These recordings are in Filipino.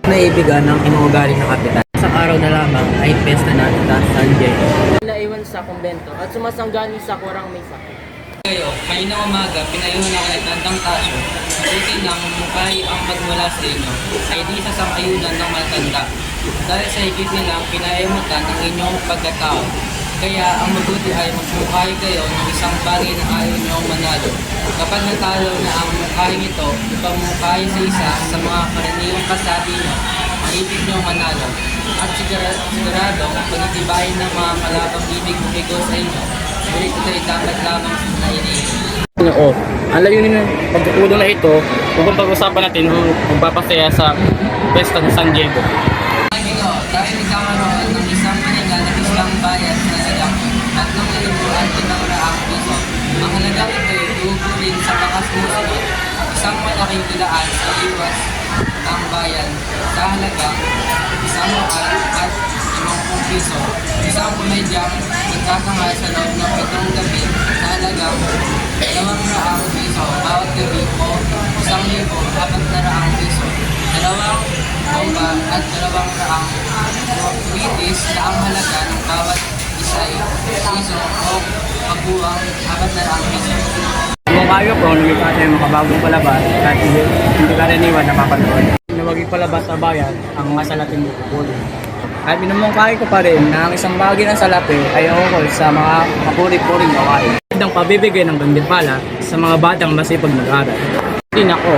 Naibigan ng inuugali na kapitan. Sa araw na lamang ay pesta na sa San Diego. Naiwan sa kumbento at sumasanggali sa kurang may sakit. Kayo, kanina umaga, pinayuhan ako ng tandang tasyo. Buti lang, mukhay ang magmula sa inyo, ay di sa sangayunan ng matanda. Dahil sa higit nilang pinaimutan ng inyong pagkatao. Kaya ang mabuti ay magmukhay kayo ng isang bagay na ayaw niyong manalo. Kapag natalo na ang mukhay ito, ipamukhay sa isa sa mga karaniwang kasabi niyo, ang ibig niyong manalo. At sigurado, panitibayin ng mga kalabang ibig bumigo sa inyo, ngunit ito'y dapat lamang na iniisip. Oo, ang layunin ng pagtutulong na ito, kung pag-usapan natin kung magpapasaya sa Pesta ng San Diego. Ginoo, dahil nagkakaroon ng isang maninga ng isang bayan na silang at nung ilubuan ng raang piso. Ang halagang ito'y uuburin sa bakas musunod, isang malaking kilaan sa iwas ng bayan sa halagang 100 at 50 piso. Isang komedyang nagkakangal sa loob ng 7 gabi sa halagang 200 piso bawat gabi o 1,400 piso. Dalawang bomba at 200 witis na ang halaga ng bawat isa'y piso o pagbuwang 400 piso. Kung kayo po, lumita tayo makabagong palabas at hindi karaniwan na mapanood. Na maging palabas sa bayan ang mga salating pupulo. At minumungkahi ko pa rin na ang isang bagay ng salapi ay ukol sa mga mapuri-puring gawain. Ang pabibigay ng gandimpala sa mga batang masipag mag-aral. Din ako,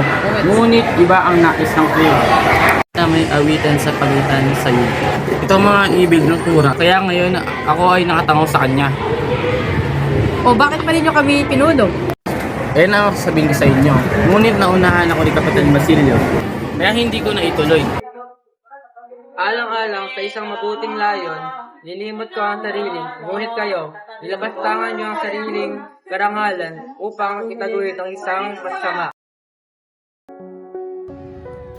ngunit iba ang nais ng iyo. Na may awitan sa pagitan sa iyo. Ito ang mga ibig ng tura, kaya ngayon ako ay nakatangaw sa kanya. O bakit pa ninyo kami pinuno? Ayan ang sasabihin ko sa inyo. Ngunit naunahan ako ni Kapitan Basilio, kaya hindi ko na ituloy. Alang-alang sa isang mabuting layon, nilimot ko ang sarili, ngunit kayo, nilabastangan niyo ang sariling karangalan upang itaguhin ang isang masama.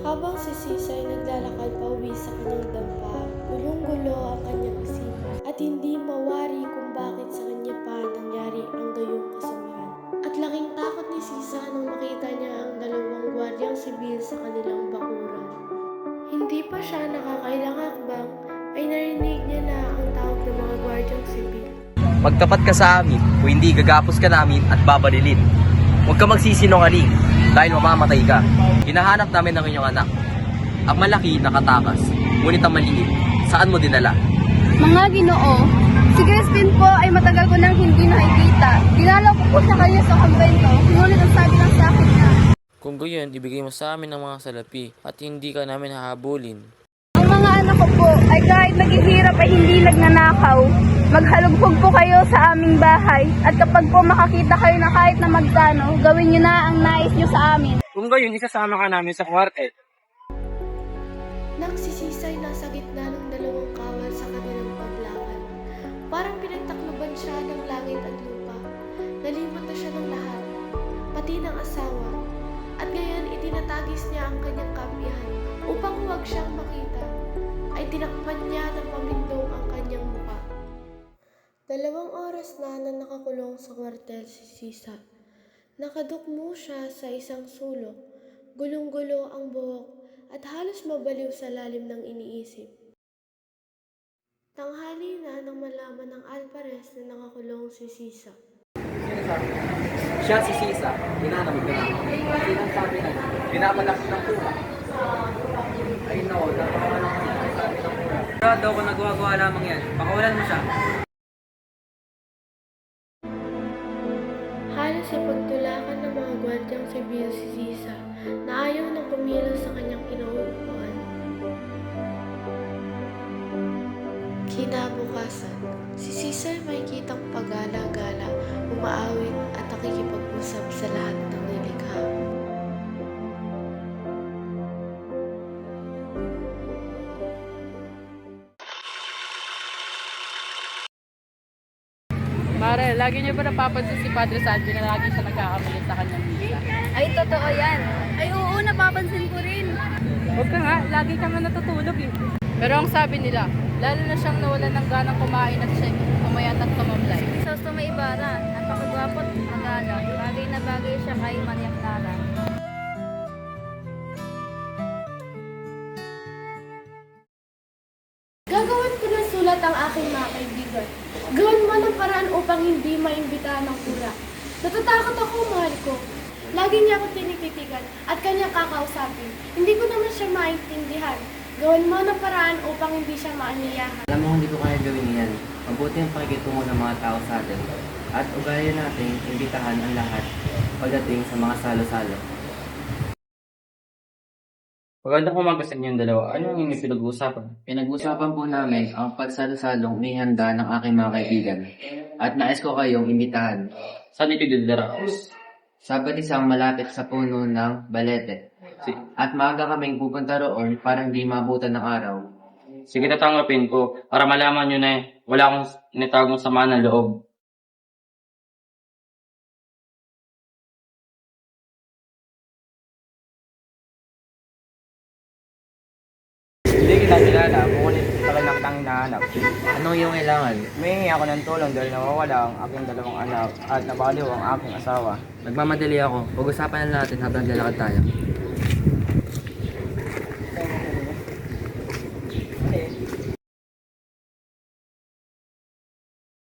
Habang si Sisay naglalakad pa uwi sa kanyang dampa, gulong-gulo ang kanyang isipan at hindi mawari kung bakit sa kanya pa nangyari ang gayong kasawian. At laking takot ni Sisa nang makita niya ang dalawang gwardyang sibil sa kanilang bakuran. Hindi pa siya nakakailang hakbang ay narinig niya na ang tawag ng mga gwardyang sibil. Magtapat ka sa amin o hindi gagapos ka namin at babarilin. Huwag ka magsisinungaling dahil mamamatay ka. Hinahanap namin ang inyong anak. Ang malaki nakatakas, ngunit ang maliit, saan mo dinala? Mga Ginoo, si Crispin po ay matagal ko nang hindi nakikita. Dinalaw ko po siya kayo sa kumbento, ngunit ang sabi lang sa akin na, kung gayon, ibigay mo sa amin ang mga salapi at hindi ka namin hahabulin. ang mga anak ko po ay kahit naghihirap ay hindi nagnanakaw. Maghalughog po kayo sa aming bahay at kapag po makakita kayo na kahit na magkano, gawin niyo na ang nais niyo sa amin. Kung gayon, isasama ka namin sa kwartet. Nang si Sisay nasa gitna ng dalawang kawal sa kanilang paglakad, parang pinagtakloban siya ng langit at lupa. Nalimot na siya ng lahat, pati ng asawa. At ngayon itinatagis niya ang kanyang kampihan upang huwag siyang makita, ay tinakpan niya ng pamindong ang kanyang mukha. 2 oras na nakakulong sa kwartel si Sisa. Nakadukmo siya sa isang sulok, gulong-gulo ang buhok at halos mabaliw sa lalim ng iniisip. Tanghali na nang malaman ng Alvarez na nakakulong si Sisa. Siya si Sisa, hinanamig ka namin. Sinang sabi na, pinapalaki ng pura. Ay no, napakawalan ka ng sabi ng pura. Sigurado ako nagawa lamang yan, pakawalan mo siya. Halos sa pagtulakan ng mga gwardyang sibil si Sisa na ayaw nang kumilos sa kanyang inuupuan. Kinabukasan, si Sisa ay makikitang pagala-gala, umaawit at nakikipag-usap sa lahat ng nilikha. Mare, lagi niyo ba napapansin si Padre Sandy na lagi siya nagkakamali sa kanyang misa? Ay, totoo yan. Ay, oo, napapansin ko rin. Huwag ka nga, lagi ka nga natutulog eh. Pero ang sabi nila, lalo na siyang nawalan ng ganang kumain at siya kumayat at tumamlay. Sa Ibarra, napakagwapo at magalang. Bagay na bagay siya kay Maria Clara. at ang aking mga kaibigan. Gawin mo ng paraan upang hindi maimbitahan ng kura. Natatakot ako, mahal ko. Lagi niya ako tinititigan at kanyang kakausapin. Hindi ko naman siya maintindihan. Gawin mo ng paraan upang hindi siya maaniyahan. Alam mo, hindi ko kaya gawin yan. Mabuti ang pakikitungo ng mga tao sa atin. At ugalian natin imbitahan ang lahat pagdating sa mga salo-salo. Magandang umaga sa inyong dalawa. Ano ang inyong pinag-uusapan? Pinag-usapan po namin ang pagsalo-salong inihanda ng aking mga kaibigan. At nais ko kayong imbitahan Saan ito didara? sa batisang malapit sa puno ng Balete. At maaga kaming pupunta roon para hindi mabutan ng araw. Sige, tatanggapin ko para malaman nyo na wala akong initagong sama ng loob. Hindi kita kilala, ngunit tagal na kitang hinahanap. Anong iyong kailangan? Humingi ako ng tulong dahil nawawala ang aking dalawang anak at nabaliw ang aking asawa. Nagmamadali ako. Pag-usapan na natin habang lalakad tayo.